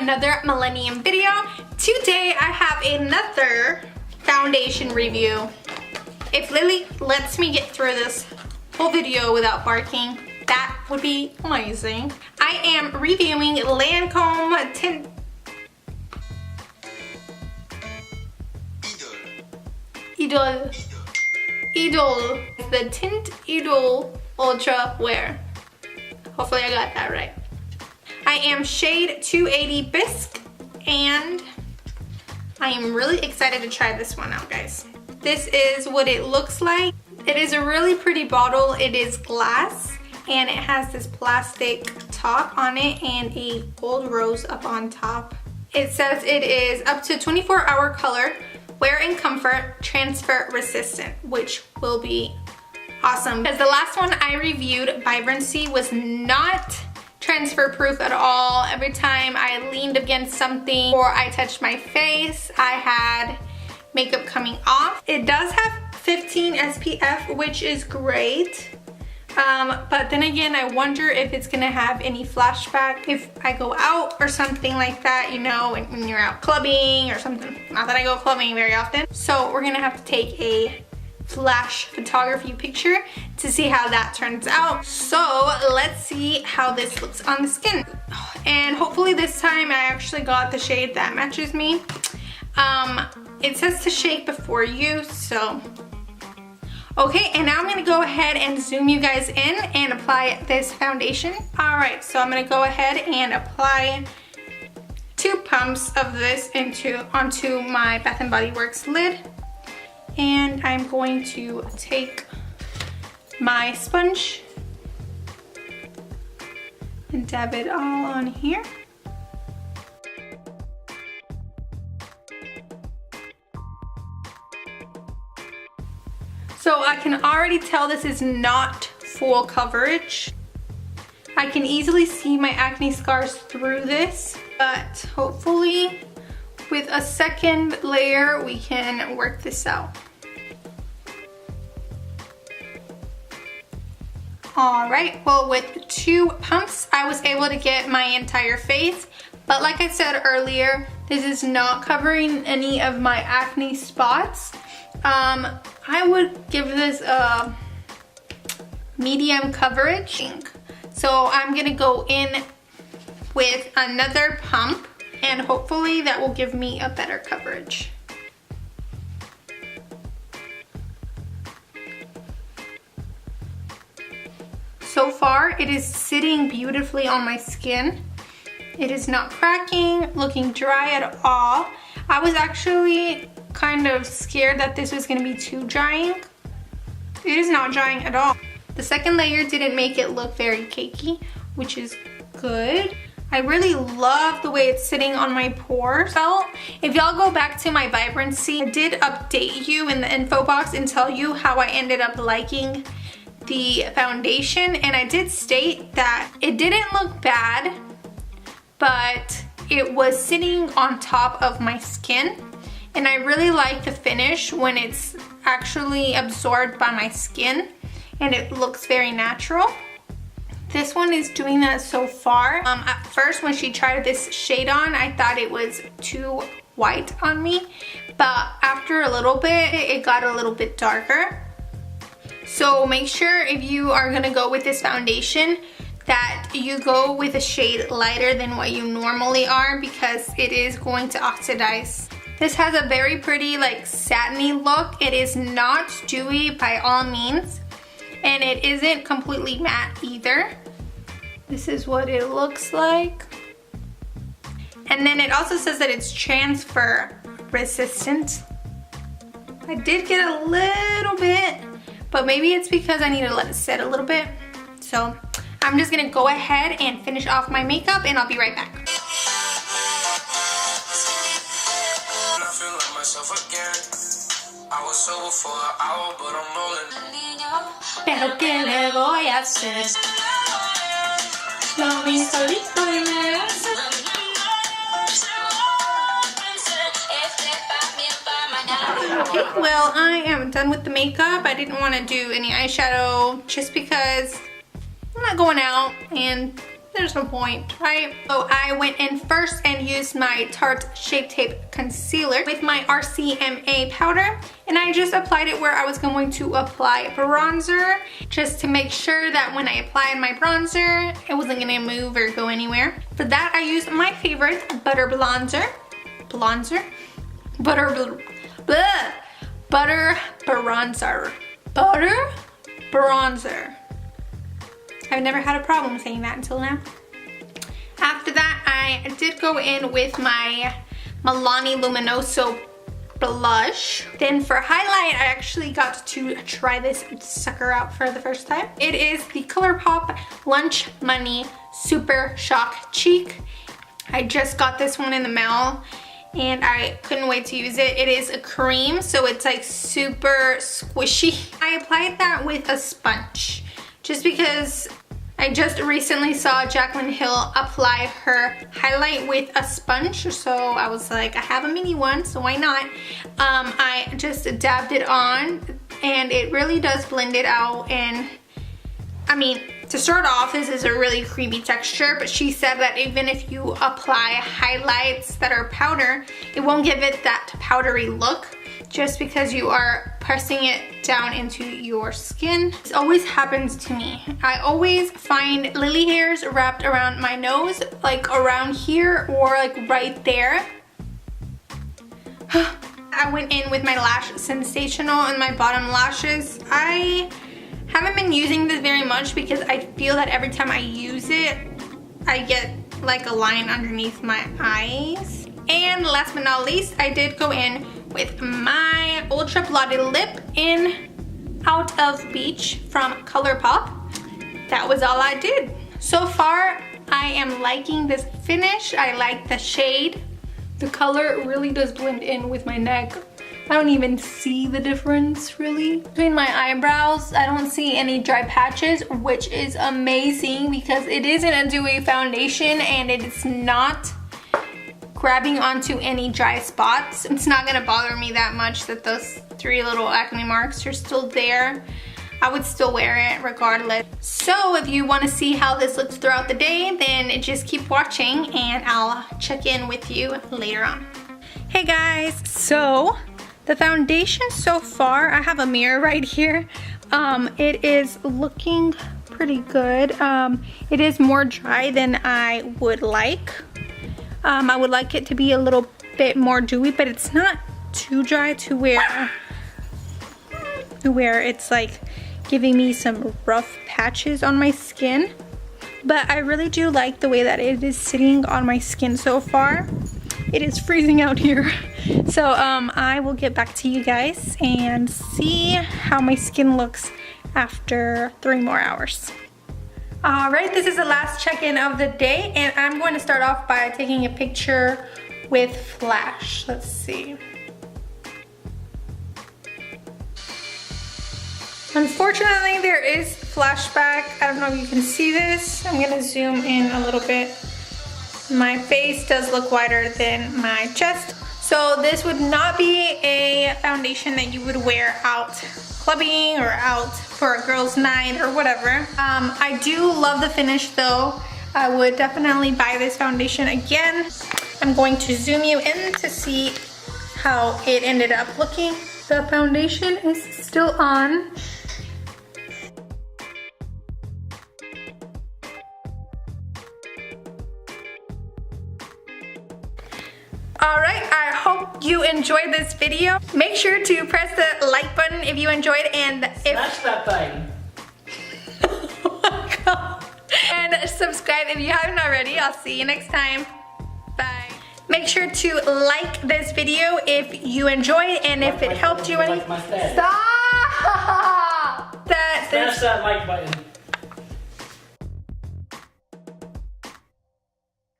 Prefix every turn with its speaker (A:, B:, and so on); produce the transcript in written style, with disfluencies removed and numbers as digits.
A: another Millennium video. Today I have another foundation review. If Lily lets me get through this whole video without barking, that would be amazing. I am reviewing LANCôME Tint Idole. The Tint Idole Ultra Wear. Hopefully I got that right. I am shade 280 Bisque and I am really excited to try this one out, guys. This is what it looks like. It is a really pretty bottle. It is glass and it has this plastic top on it and a gold rose up on top. It says it is up to 24-hour color, wear and comfort, transfer resistant, which will be awesome. Because the last one I reviewed, Vibrancy, was not transfer proof at all. Every time I leaned against something or I touched my face, I had makeup coming off. It does have 15 SPF, which is great. But then again, I wonder if it's gonna have any flashback if I go out or something like that, you know, when you're out clubbing or something. Not that I go clubbing very often. So we're gonna have to take a flash photography picture to see how that turns out. So let's see how this looks on the skin. And hopefully this time I actually got the shade that matches me. It says to shake before use, so. Okay, and now I'm gonna go ahead and zoom you guys in and apply this foundation. All right, so I'm gonna go ahead and apply 2 pumps of this onto my Bath & Body Works lid. And I'm going to take my sponge and dab it all on here. So I can already tell this is not full coverage. I can easily see my acne scars through this, but hopefully with a second layer we can work this out. Alright, well with 2 pumps I was able to get my entire face, but like I said earlier, this is not covering any of my acne spots. I would give this a medium coverage. So I'm gonna go in with another pump and hopefully that will give me a better coverage. So far it is sitting beautifully on my skin. It is not cracking, looking dry at all. I was actually kind of scared that this was going to be too drying. It is not drying at all. The second layer didn't make it look very cakey, which is good. I really love the way it's sitting on my pores. So if y'all go back to my Vibrancy, I did update you in the info box and tell you how I ended up liking the foundation, and I did state that it didn't look bad, but it was sitting on top of my skin. And I really like the finish when it's actually absorbed by my skin and it looks very natural. This one is doing that so far. At first when she tried this shade on, I thought it was too white on me, but after a little bit, it got a little bit darker. So make sure if you are gonna go with this foundation that you go with a shade lighter than what you normally are, because it is going to oxidize. This has a very pretty like satiny look. It is not dewy by all means, and it isn't completely matte either. This is what it looks like. And then it also says that it's transfer resistant. I did get a little bit, but maybe it's because I need to let it set a little bit. So I'm just gonna go ahead and finish off my makeup and I'll be right back. Pero qué le voy a hacer. Lo vi solito y me hace. Okay, well, I am done with the makeup. I didn't want to do any eyeshadow just because I'm not going out and there's no point, right? So I went in first and used my Tarte Shape Tape Concealer with my RCMA powder, and I just applied it where I was going to apply bronzer, just to make sure that when I applied my bronzer, it wasn't gonna move or go anywhere. For that, I used my favorite butter bronzer. Butter bronzer. I've never had a problem saying that until now. After that, I did go in with my Milani Luminoso blush. Then for highlight, I actually got to try this sucker out for the first time. It is the ColourPop Lunch Money Super Shock Cheek. I just got this one in the mail and I couldn't wait to use it. It is a cream, so it's like super squishy. I applied that with a sponge, just because I just recently saw Jaclyn Hill apply her highlight with a sponge, so I was like, I have a mini one, so why not? I just dabbed it on and it really does blend it out. And I mean, to start off, this is a really creamy texture, but she said that even if you apply highlights that are powder, it won't give it that powdery look, just because you are pressing it down into your skin. This always happens to me. I always find lily hairs wrapped around my nose, like around here or like right there. I went in with my Lash Sensational on my bottom lashes. I haven't been using this very much because I feel that every time I use it, I get like a line underneath my eyes. And last but not least, I did go in with my Ultra Blotted Lip in Out of Beach from ColourPop. That was all I did. So far, I am liking this finish. I like the shade. The color really does blend in with my neck. I don't even see the difference really. Between my eyebrows, I don't see any dry patches, which is amazing because it isn't a dewy foundation and it's not grabbing onto any dry spots. It's not gonna bother me that much that those 3 little acne marks are still there. I would still wear it regardless. So if you wanna see how this looks throughout the day, then just keep watching and I'll check in with you later on. Hey guys, so the foundation so far, I have a mirror right here. It is looking pretty good. It is more dry than I would like. I would like it to be a little bit more dewy, but it's not too dry to where it's like giving me some rough patches on my skin. But I really do like the way that it is sitting on my skin so far. It is freezing out here. So I will get back to you guys and see how my skin looks after 3 more hours. Alright, this is the last check-in of the day and I'm going to start off by taking a picture with flash. Let's see. Unfortunately, there is flashback. I don't know if you can see this. I'm gonna zoom in a little bit. My face does look wider than my chest. So this would not be a foundation that you would wear out clubbing or out for a girls' night or whatever. I do love the finish though. I would definitely buy this foundation again. I'm going to zoom you in to see how it ended up looking. The foundation is still on. Alright, I hope you enjoyed this video. Make sure to press the like button if you enjoyed and
B: smash that button.
A: Oh my god. And subscribe if you haven't already. I'll see you next time. Bye. Make sure to like this video if you enjoyed and if it helped you any.
B: Like my
A: Stop!
B: Smash that like button.